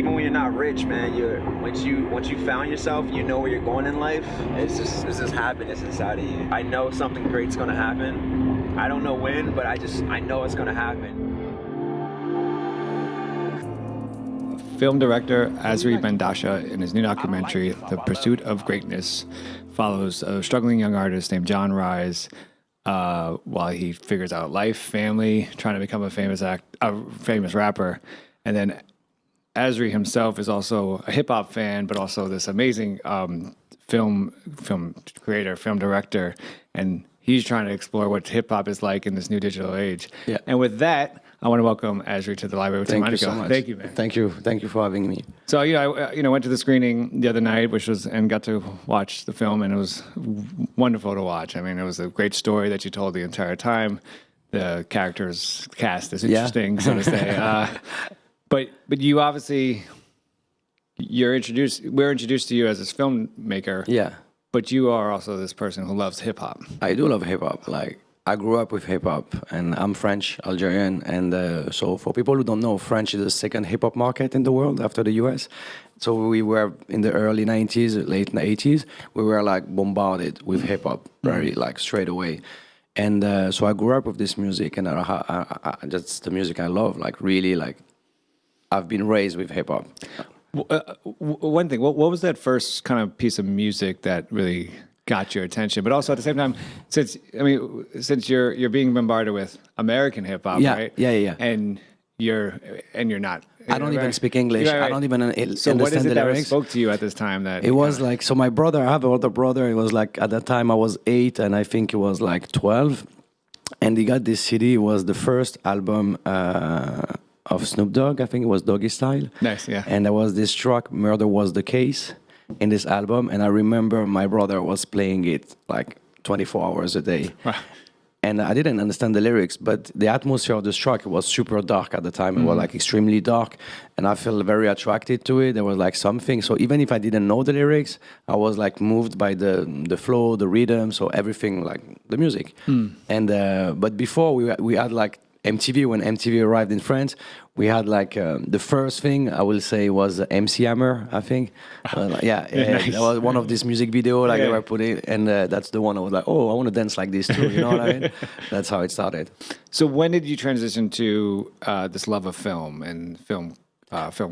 even when you're not rich, man, once you found yourself, you know where you're going in life. It's just happiness inside of you. I know something great's gonna happen. I don't know when, but I know it's gonna happen. Film director Asri Bendacha, in his new documentary, The Pursuit of Greatness, follows a struggling young artist named Jon Rise while he figures out life, family, trying to become a famous rapper. And then Asri himself is also a hip-hop fan, but also this amazing film creator, film director, and he's trying to explore what hip-hop is like in this new digital age. Yeah. And with that, I want to welcome Asri to the library with Tim Einenkel. Thank you so much. Thank you, man. Thank you for having me. So I went to the screening the other night, and got to watch the film, and it was wonderful to watch. I mean, it was a great story that you told the entire time. The characters cast is interesting, so to say. But you obviously we're introduced to you as this filmmaker. Yeah. But you are also this person who loves hip hop. I do love hip hop. Like, I grew up with hip hop, and I'm French, Algerian, and so for people who don't know, French is the second hip hop market in the world after the US. So we were in the early 90s, late 80s, we were like bombarded with hip hop very like straight away. And so I grew up with this music, and that's the music I love. Like, really, like, I've been raised with hip hop. One thing, what was that first kind of piece of music that really got your attention? But also at the same time, since you're being bombarded with American hip hop, right? Yeah. And you're not. I don't even speak English. Right. I don't even understand so what is it the that lyrics. spoke to you at this time? That it was like, so my brother, I have an older brother. It was like, at that time I was 8, and I think he was like 12, and he got this CD. It was the first album of Snoop Dogg. I think it was Doggy Style. Nice, yeah. And there was this track, Murder Was the Case, in this album, and I remember my brother was playing it like 24 hours a day. Wow. And I didn't understand the lyrics, but the atmosphere of this track was super dark at the time. It was like extremely dark, and I felt very attracted to it. There was like something. So even if I didn't know the lyrics, I was like moved by the flow, the rhythm, so everything, like the music. And but before we had like MTV. When MTV arrived in France, we had like the first thing I will say was MC Hammer, I think. Nice. That was one of these music video like they were putting, and that's the one I was like, oh, I want to dance like this too. You know what I mean? That's how it started. So when did you transition to this love of film and film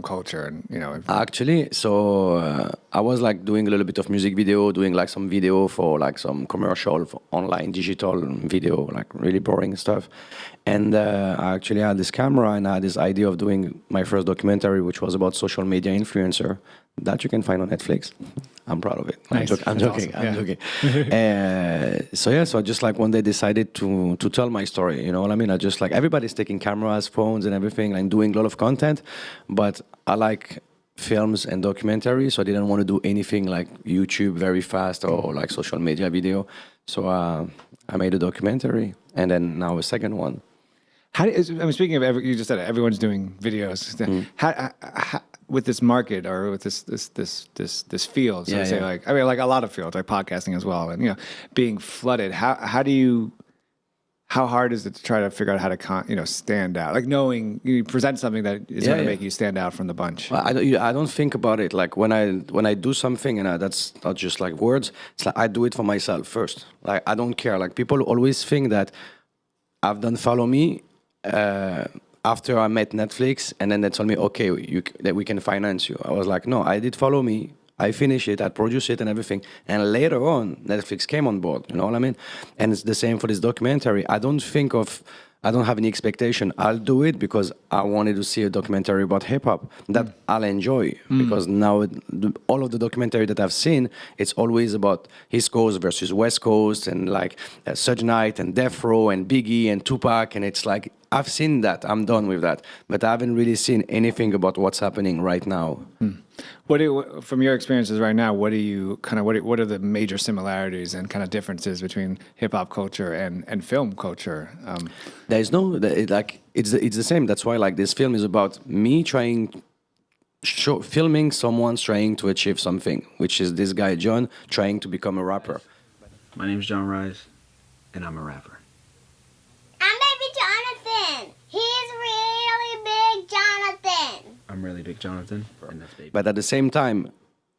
culture, and Actually, so I was like doing a little bit of music video, doing like some video for like some commercial for online digital video, like really boring stuff. And I actually had this camera, and I had this idea of doing my first documentary, which was about social media influencer that you can find on Netflix. I'm proud of it. Nice. I'm joking. So I just like one day decided to tell my story. You know what I mean? I just like, everybody's taking cameras, phones, and everything, and doing a lot of content, but I like films and documentaries, so I didn't want to do anything like YouTube very fast or like social media video. So I made a documentary, and then now a second one. Speaking of, you just said everyone's doing videos. How, with this market or with this field, so to say, like like a lot of fields, like podcasting as well, and being flooded. How hard is it to try to figure out how to stand out? Like knowing you present something that is going to make you stand out from the bunch. I don't think about it. Like when I do something, and that's not just like words. It's like I do it for myself first. Like I don't care. Like people always think that I've done Follow Me after I met Netflix, and then they told me, okay, that we can finance you. I was like, no, I did Follow Me. I finished it, I produced it and everything. And later on, Netflix came on board, you know what I mean? And it's the same for this documentary. I don't have any expectation. I'll do it because I wanted to see a documentary about hip-hop that I'll enjoy. Because now all of the documentary that I've seen, it's always about East Coast versus West Coast, and like Suge Knight and Death Row and Biggie and Tupac, and it's like, I've seen that, I'm done with that. But I haven't really seen anything about what's happening right now. From your experiences right now, what are the major similarities and kind of differences between hip hop culture and film culture? There's no it's the same. That's why like this film is about me filming someone trying to achieve something, which is this guy Jon trying to become a rapper. My name's Jon Rise, and I'm a rapper. I'm baby Jonathan. He's really big Jonathan. I'm I'm really big Jonathan, and that's baby. But at the same time,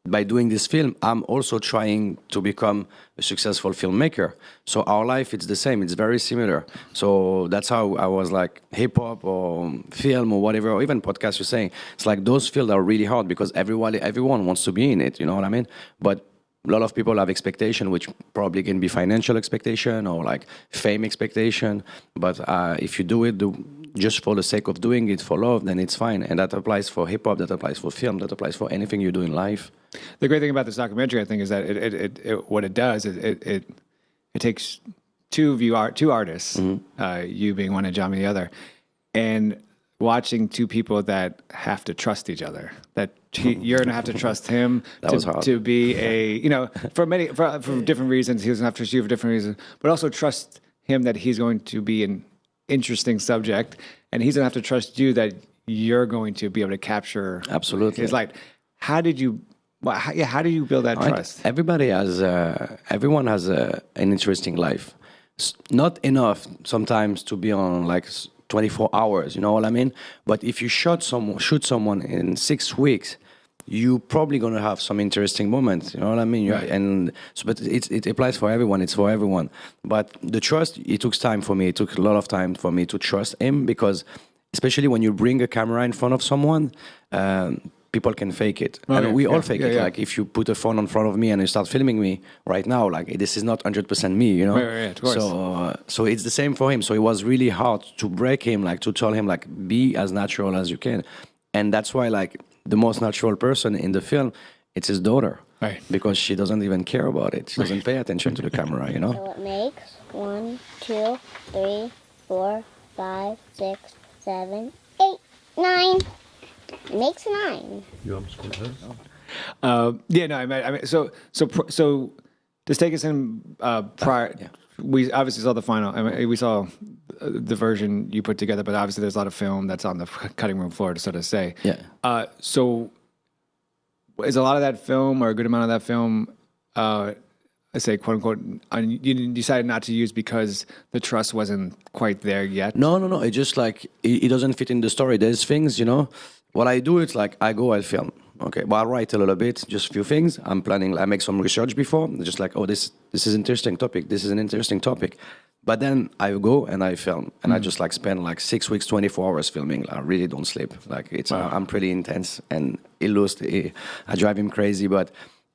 by doing this film, I'm also trying to become a successful filmmaker. So our life, it's the same. It's very similar. So that's how I was like hip hop or film or whatever, or even podcast you're saying. It's like those fields are really hard because everyone wants to be in it. You know what I mean? But a lot of people have expectation, which probably can be financial expectation or like fame expectation. But if you do it just for the sake of doing it for love, then it's fine. And that applies for hip hop, that applies for film, that applies for anything you do in life. The great thing about this documentary, I think, is that what it does is it takes two artists, you being one and John being the other, and watching two people that have to trust each other. That you're gonna have to trust him to be for different reasons. He doesn't have to trust you for different reasons, but also trust him that he's going to be an interesting subject, and he's gonna have to trust you that you're going to be able to capture Absolutely his light. How did you build that trust? Everyone has an interesting life. Not enough sometimes to be on like 24 hours, you know what I mean? But if you shoot someone in 6 weeks, you probably gonna have some interesting moments, you know what I mean? Right. And so, but it applies for everyone. It's for everyone. But the trust, it took time for me. It took a lot of time for me to trust him because, especially when you bring a camera in front of someone, people can fake it. And we all fake it. Yeah. Like if you put a phone in front of me and you start filming me right now, like this is not 100% me, you know? Right, of course. So it's the same for him. So it was really hard to break him, like to tell him like, be as natural as you can. And that's why like the most natural person in the film, it's his daughter. Right. Because she doesn't even care about it. She doesn't pay attention to the camera, you know? So it makes 1, 2, 3, 4, 5, 6, 7, 8, 9. It makes 9. You almost called her? I mean, so just take us in prior. Yeah. We obviously saw the final. I mean, we saw the version you put together, but obviously there's a lot of film that's on the cutting room floor, to sort of say. Yeah. So is a lot of that film, or a good amount of that film, I say, quote unquote, you decided not to use because the trust wasn't quite there yet? No. It just like, it doesn't fit in the story. There's things, you know, what I do, it's like I film. Okay, but I write a little bit, just a few things. I'm planning, I make some research before, just like, oh, this is interesting topic. This is an interesting topic. But then I go and I film, and I just like spend like 6 weeks, 24 hours filming. I really don't sleep. Like I'm pretty intense, and I drive him crazy.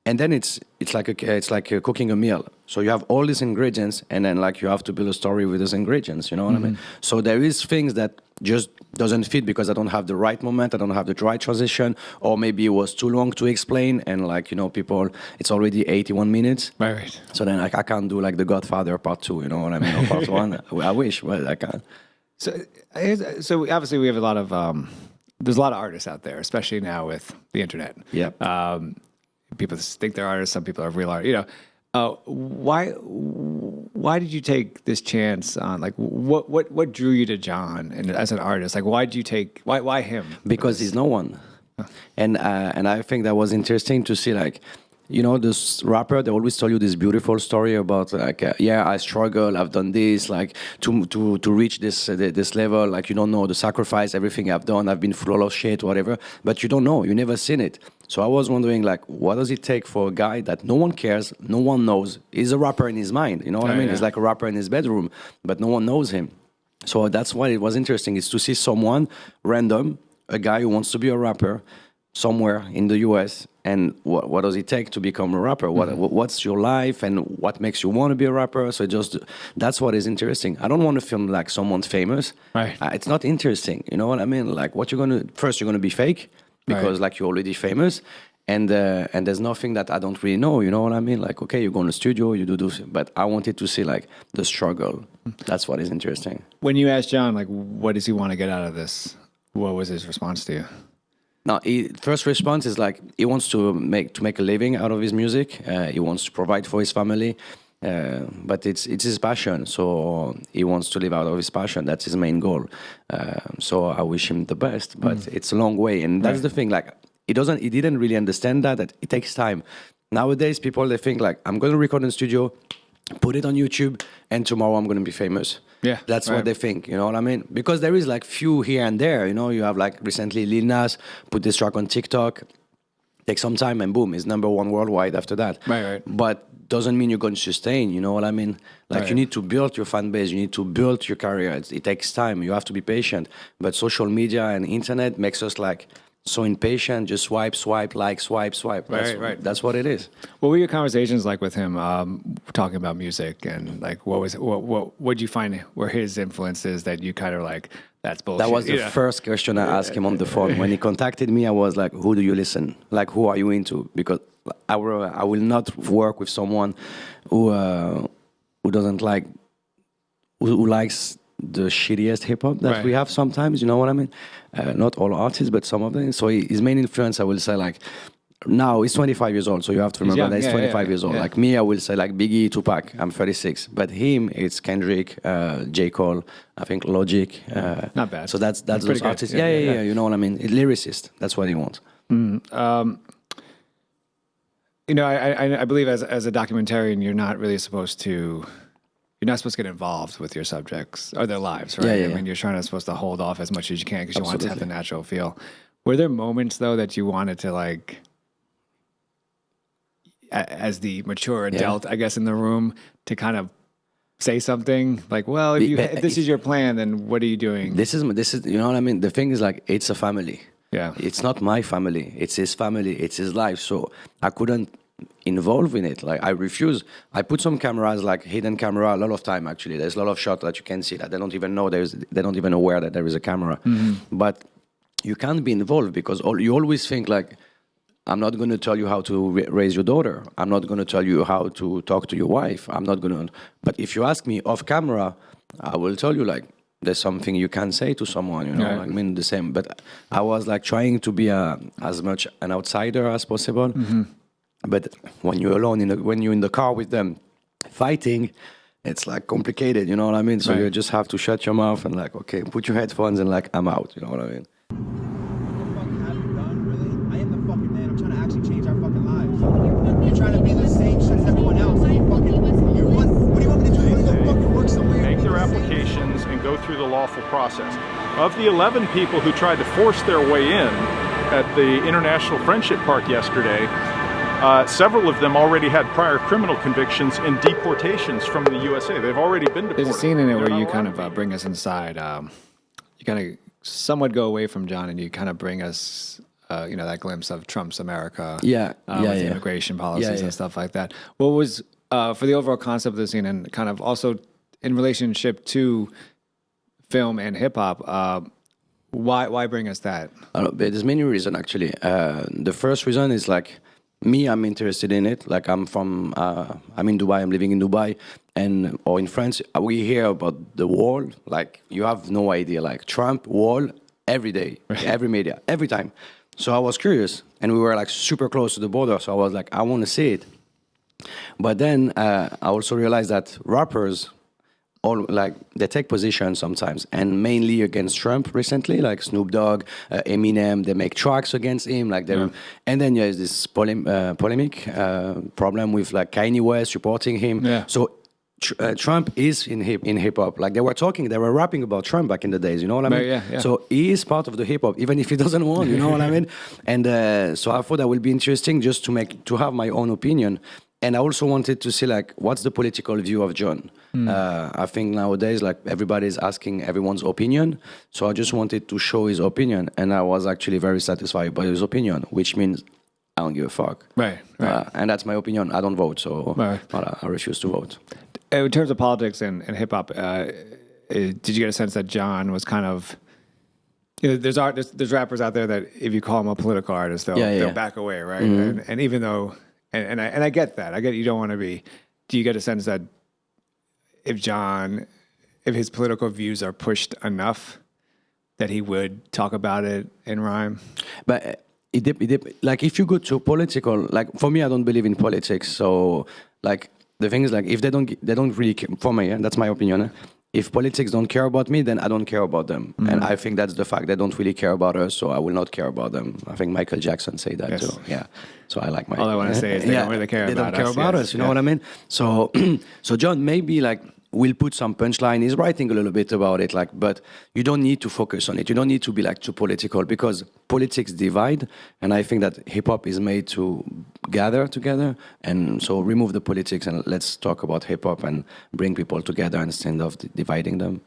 And then it's like cooking a meal. So you have all these ingredients, and then like you have to build a story with those ingredients. You know what I mean? So there is things that just doesn't fit because I don't have the right moment, I don't have the right transition, or maybe it was too long to explain, and like, you know, people, it's already 81 minutes. Right. So then I can't do like The Godfather Part 2, you know what I mean, or Part 1. I wish, but I can't. So obviously we have a lot of there's a lot of artists out there, especially now with the internet. Yep. People think they're artists. Some people are real art. You know, why did you take this chance on? Like, what drew you to Jon and as an artist? Like, why him? Because he's no one, and I think that was interesting to see. Like, you know, this rapper, they always tell you this beautiful story about like, I struggle, I've done this, like to reach this level. Like, you don't know the sacrifice, everything I've done, I've been full of shit, whatever. But you don't know, you never seen it. So I was wondering, like, what does it take for a guy that no one cares, no one knows? He's a rapper in his mind, you know what I mean? Yeah. He's like a rapper in his bedroom, but no one knows him. So that's why it was interesting, is to see someone random, a guy who wants to be a rapper somewhere in the US, and what does it take to become a rapper? What's your life, and what makes you want to be a rapper? So that's what is interesting. I don't want to film like someone famous. Right. It's not interesting, you know what I mean? Like, you're gonna be fake, because like you're already famous, and there's nothing that I don't really know, you know what I mean? Like, okay, you go in the studio, you do this, but I wanted to see like the struggle. That's what is interesting. When you asked Jon, like, what does he want to get out of this? What was his response to you? No, first response is like, he wants to make a living out of his music. He wants to provide for his family, but it's his passion. So he wants to live out of his passion. That's his main goal. So I wish him the best, but it's a long way. And that's the thing. Like, he didn't really understand that it takes time. Nowadays, people, they think like, I'm going to record in the studio, put it on YouTube, and tomorrow I'm going to be famous. Yeah, That's right. what they think, you know what I mean? Because there is like few here and there, you know, you have like recently Lil Nas put this track on TikTok, take some time and boom, it's #1 worldwide after that. Right. But doesn't mean you're going to sustain, you know what I mean? Like Right. you need to build your fan base, you need to build your career. It takes time, you have to be patient. But social media and internet makes us like so impatient, just swipe, like, swipe. Right. That's what it is. What were your conversations like with him, talking about music, and like what you find were his influences that you kind of like? That's bullshit. That was the first question I asked him on the phone. When he contacted me, I was like, who do you listen? Like, who are you into? Because I will not work with someone who doesn't like, who likes the shittiest hip hop that Right. we have sometimes, you know what I mean? Not all artists, but some of them. So his main influence, I will say, like, now he's 25 years old, so you have to remember young, that he's yeah, 25 years old. yeah. Like me, I will say like Biggie, Tupac. I'm 36, but him, it's Kendrick, J. Cole, I think Logic. Not bad. So that's Pretty those good. artists. Yeah, Yeah, yeah. You know what I mean? A lyricist. That's what he wants. You know, I believe as a documentarian, you're not supposed to get involved with your subjects or their lives, right? Yeah. I mean, you're supposed to hold off as much as you can because you want to have the Absolutely. natural feel. Were there moments though that you wanted to like, as the mature adult, I guess, in the room, to kind of say something like, "Well, if this is your plan, then what are you doing?" This is, you know what I mean? The thing is like, it's a family. Yeah. It's not my family. It's his family. It's his life. So I couldn't involve in it. Like I refuse. I put some cameras, like hidden camera, a lot of time actually. There's a lot of shots that you can see that they don't even know they don't even aware that there is a camera. But you can't be involved because you always think like, I'm not going to tell you how to raise your daughter. I'm not going to tell you how to talk to your wife. I'm not going to. But if you ask me off camera, I will tell you like, there's something you can say to someone, you know. Right. I mean, the same. But I was like trying to be as much an outsider as possible. But when you're alone, when you're in the car with them fighting, it's like complicated, you know what I mean? So Right. you just have to shut your mouth and like, okay, put your headphones and like, I'm out, you know what I mean? I am the fucking man. I'm trying to actually change our fucking lives. You're trying to be the same shit as everyone else. What do you want me to do? You want to go fucking work somewhere? Make their applications and go through the lawful process. Of the 11 people who tried to force their way in at the International Friendship Park yesterday, several of them already had prior criminal convictions and deportations from the USA. They've already been deported. There's a scene in it They're where not you allowed kind to of be. bring us inside. You kind of somewhat go away from John, and you kind of bring us, that glimpse of Trump's America. Yeah, with the immigration policies and stuff like that. What was for the overall concept of the scene, and kind of also in relationship to film and hip hop? Why bring us that? There's many reasons actually. The first reason is like me, I'm interested in it. Like I'm in Dubai, I'm living in Dubai, or in France, we hear about the wall. Like you have no idea. Like Trump wall every day, every media, every time. So I was curious, and we were like super close to the border. So I was like, I want to see it. But then I also realized that rappers, all like they take position sometimes, and mainly against Trump recently, like Snoop Dogg, Eminem, they make tracks against him, like they. And then there's this polemic problem with like Kanye West supporting him. Yeah. So Trump is in hip hop. Like they were rapping about Trump back in the days. You know what I mean? Yeah. So he is part of the hip hop, even if he doesn't want. You know what I mean? And so I thought that would be interesting just to have my own opinion. And I also wanted to see like what's the political view of John. I think nowadays like everybody's asking everyone's opinion, so I just wanted to show his opinion, and I was actually very satisfied by his opinion, which means I don't give a fuck. Right. And that's my opinion. I don't vote, so Right. I refuse to vote. In terms of politics and hip hop, did you get a sense that John was kind of? There's rappers out there that if you call them a political artist, they'll back away, right? And even though, and I get that, I get you don't want to be. Do you get a sense that if his political views are pushed enough, that he would talk about it in rhyme? But like if you go to political, like for me, I don't believe in politics. So like the thing is like if they don't really care, for me, that's my opinion. if politics don't care about me, then I don't care about them. And I think that's the fact. They don't really care about us, so I will not care about them. I think Michael Jackson said that too. Yeah. So I like Michael. All I want to say is they don't really care they about don't care us. about Yes. us. You know what I mean? So, so John, maybe like we'll put some punchline. He's writing a little bit about it, like, but you don't need to focus on it. You don't need to be like too political because politics divide, and I think that hip hop is made to gather together. And so remove the politics and let's talk about hip hop and bring people together instead of dividing them.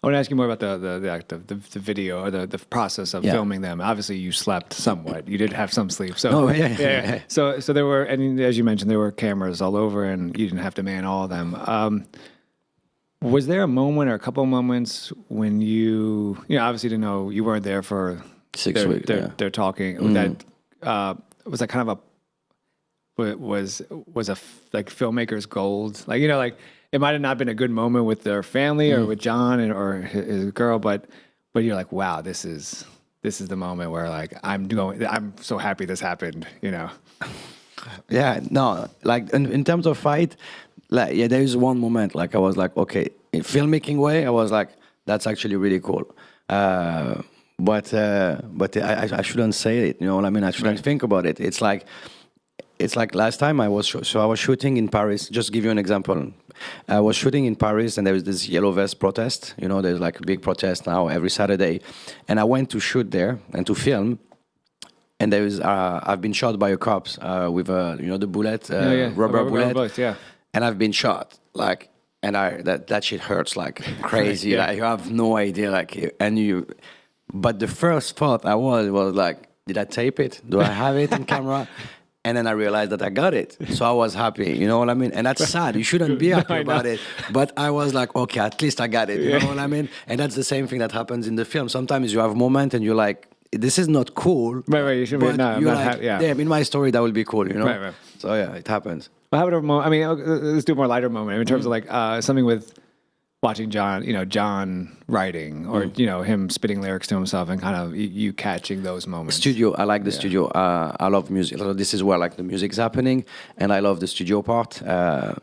I want to ask you more about the video or the process of filming them. Obviously, you slept somewhat. You did have some sleep. So Oh, yeah. So there were, and as you mentioned, there were cameras all over, and you didn't have to man all of them. Was there a moment or a couple of moments when you obviously didn't know you weren't there for 6 weeks? They're talking that was that kind of like filmmaker's gold, like like it might have not been a good moment with their family or with John or his girl, but you're like, wow, this is the moment where like I'm so happy this happened, Yeah, no, like in terms of fight, like there is one moment like I was like, okay, in filmmaking way, I was like, that's actually really cool. But I shouldn't say it, you know what I mean? I shouldn't think about it. It's like last time I was shooting in Paris. Just to give you an example, I was shooting in Paris and there was this yellow vest protest. There's like a big protest now every Saturday, and I went to shoot there and to film. And there was I've been shot by a cops with the bullet, rubber bullet. bullets, yeah. And I've been shot like, and that shit hurts like crazy. Yeah. Like you have no idea, like, but the first thought I was like, did I tape it? Do I have it in camera? And then I realized that I got it. So I was happy, you know what I mean? And that's sad. You shouldn't be happy about it. But I was like, okay, at least I got it, you know what I mean? And that's the same thing that happens in the film. Sometimes you have a moment and you're like, this is not cool. Right, you should be, no, you're not like, yeah. damn, in my story, that will be cool, Right. So yeah, it happens. But how about a moment? I mean, let's do a more lighter moment in terms of like something with watching John writing or him spitting lyrics to himself and kind of you catching those moments. Studio, I like the studio. I love music. So this is where like the music's happening, and I love the studio part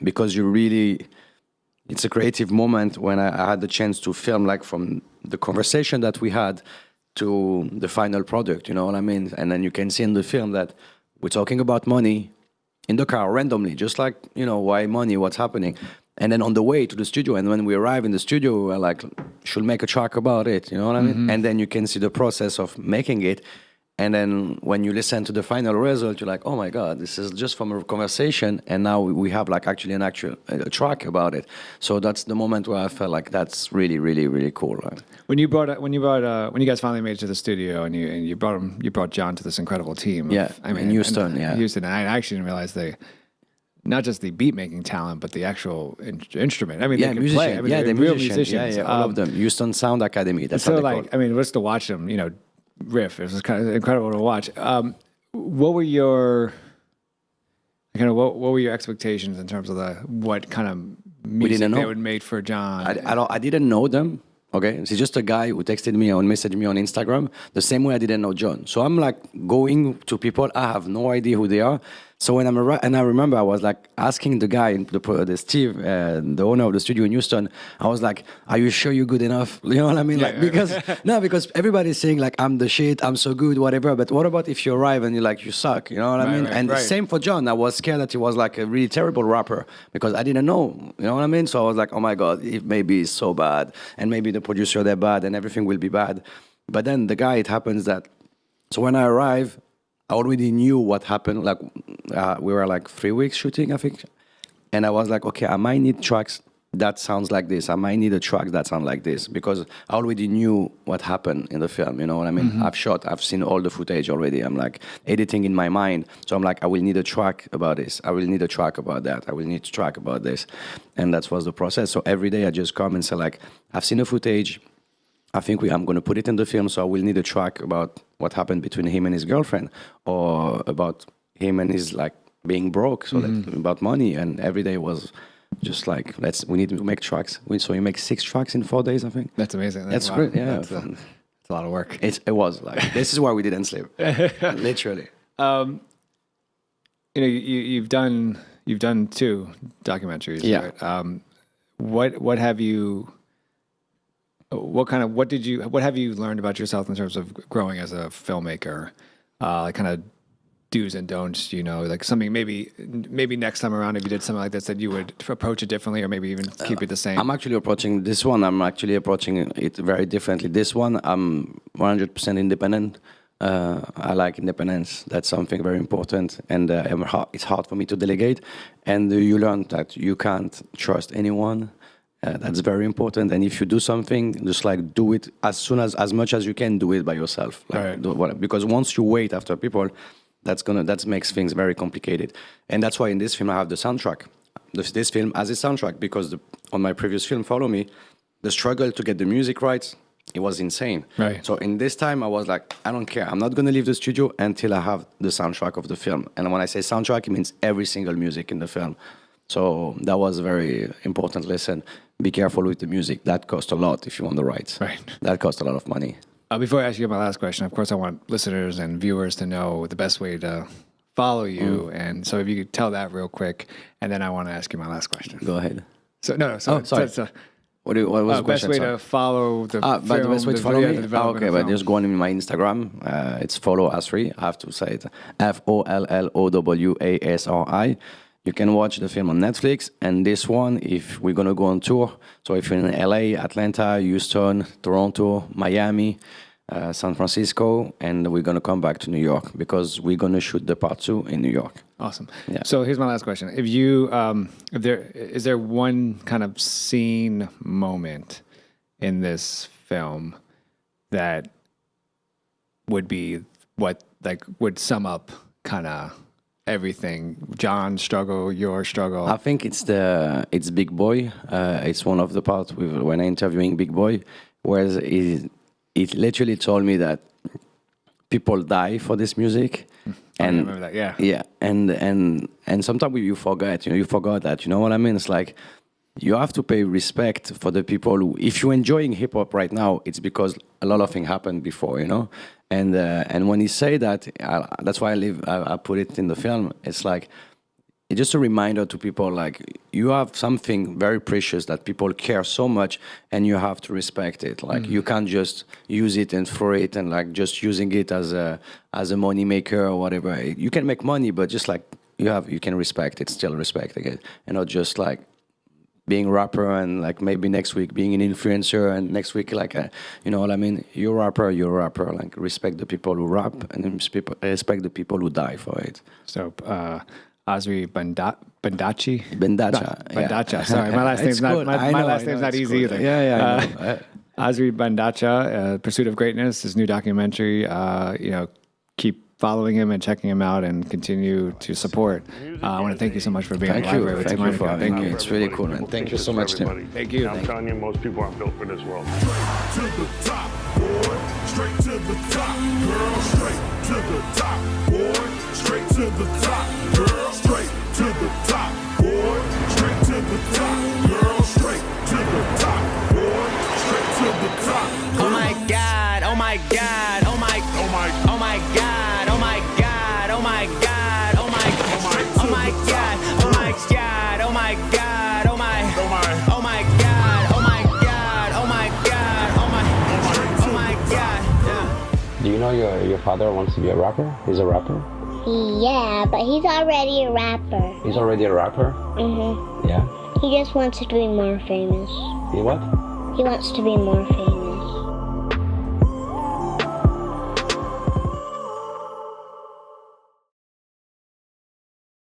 because it's a creative moment when I had the chance to film like from the conversation that we had to the final product. You know what I mean? And then you can see in the film that we're talking about money in the car randomly, just like why money, what's happening. And then on the way to the studio, and when we arrive in the studio, we're like, should make a track about it, you know what I mean? And then you can see the process of making it. And then when you listen to the final result, you're like, oh my God, this is just from a conversation. And now we have like actually a track about it. So that's the moment where I felt like that's really, really, really cool. Right? When you guys finally made it to the studio and you brought John to this incredible team. In Houston, Houston. And I actually didn't realize not just the beat making talent, but the actual instrument. I mean, they can play. I mean, they're real musicians. musicians. All of them. Houston Sound Academy. That's so how they like, call it. I mean, just to watch them, riff. It was kind of incredible to watch. What were your expectations in terms of what kind of music they would make for John? I didn't know them. Okay, it's just a guy who texted me and messaged me on Instagram the same way I didn't know John. So I'm like going to people, I have no idea who they are. So when and I remember I was like asking the guy, the Steve, the owner of the studio in Houston, I was like, "Are you sure you're good enough?" You know what I mean? Because everybody's saying like I'm the shit, I'm so good, whatever. But what about if you arrive and you're like you suck? You know what I mean? And the same for John. I was scared that he was like a really terrible rapper because I didn't know. You know what I mean? So I was like, oh my God, maybe he's so bad, and maybe the producer they're bad, and everything will be bad. But then the guy, it happens that. So when I arrive, I already knew what happened. Like we were like 3 weeks shooting, I think, and I was like, okay, I might need tracks that sounds like this. I might need a track that sounds like this because I already knew what happened in the film. You know what I mean? I've seen all the footage already. I'm like editing in my mind, so I'm like, I will need a track about this. I will need a track about that. I will need a track about this, and that was the process. So every day I just come and say like, I've seen the footage. I think I'm going to put it in the film, so I will need a track about what happened between him and his girlfriend, or about him and his like being broke, so that, about money. And every day was just like, we need to make tracks. So you make 6 tracks in 4 days, I think. That's amazing. That's great. Yeah, that's a lot of work. It was like this is why we didn't sleep, literally. You've done 2 documentaries. Yeah. Right? What have you? what have you learned about yourself in terms of growing as a filmmaker? Like kind of do's and don'ts, like something maybe next time around if you did something like this that you would approach it differently or maybe even keep it the same? I'm actually approaching it very differently. This one, I'm 100% independent. I like independence. That's something very important, and it's hard for me to delegate. And you learn that you can't trust anyone. That's very important. And if you do something, just like do it as much as you can. Do it by yourself. Because once you wait after people, that makes things very complicated. And that's why in this film I have the soundtrack. This film has a soundtrack because on my previous film, Follow Me, the struggle to get the music right, it was insane. Right. So in this time, I was like, I don't care. I'm not going to leave the studio until I have the soundtrack of the film. And when I say soundtrack, it means every single music in the film. So that was a very important lesson. Be careful with the music. That costs a lot if you want the rights. Right. That costs a lot of money. Before I ask you my last question, of course, I want listeners and viewers to know the best way to follow you. And so if you could tell that real quick, and then I want to ask you my last question. Go ahead. Sorry. What was the question? Best way to follow the film. But the best way to follow me? But film. just go on my Instagram. It's follow Asri. I have to say it. FOLLOWASRI. You can watch the film on Netflix. And this one, if we're going to go on tour, so if you're in LA, Atlanta, Houston, Toronto, Miami, San Francisco, and we're going to come back to New York because we're going to shoot the part 2 in New York. Awesome. Yeah. So here's my last question. If there one kind of scene moment in this film that would be would sum up kind of everything, John's struggle, your struggle? I think it's Big Boy. It's one of the parts when I'm interviewing Big Boy, where it literally told me that people die for this music. I remember that, yeah. Yeah, and sometimes you forget, you forgot that, you know what I mean? It's like, you have to pay respect for the people who, if you're enjoying hip hop right now, it's because a lot of things happened before, And when he say that, that's why I put it in the film. It's like, it's just a reminder to people, like, you have something very precious that people care so much, and you have to respect it. Like, you can't just use it and throw it and like just using it as a money maker or whatever. You can make money, but just like you can respect it, still respecting it, and not just like being a rapper and like maybe next week being an influencer and next week you know what I mean? You're a rapper. Like, respect the people who rap and respect the people who die for it. So Asri Bendacha. Yeah. Sorry, my last name's not easy cool. either. Yeah. Asri Bendacha, Pursuit of Greatness, his new documentary. Keep following him and checking him out and continue to support. I want to thank you so much for being on the library with Tim Einenkel. Thank you. It's really cool, man. Thank you so much, Tim. Thank you. I'm telling you, most people aren't built for this world. To the top, boy. Straight to the top, girl. Straight to the top, boy. Straight to the top, girl. Straight to the top, boy. Straight to the top, girl. Straight to the top, boy. Straight to the top. Oh my God, oh my God, oh my, oh my, oh my God, oh my God, oh my God, oh my, oh my God, oh my God, oh my God, oh my, oh my God, oh my God, oh my God, oh my God. Yeah. Do you know your father wants to be a rapper? He's a rapper? Yeah, but he's already a rapper. He's already a rapper? Mm-hmm. Yeah? He just wants to be more famous. He what? He wants to be more famous.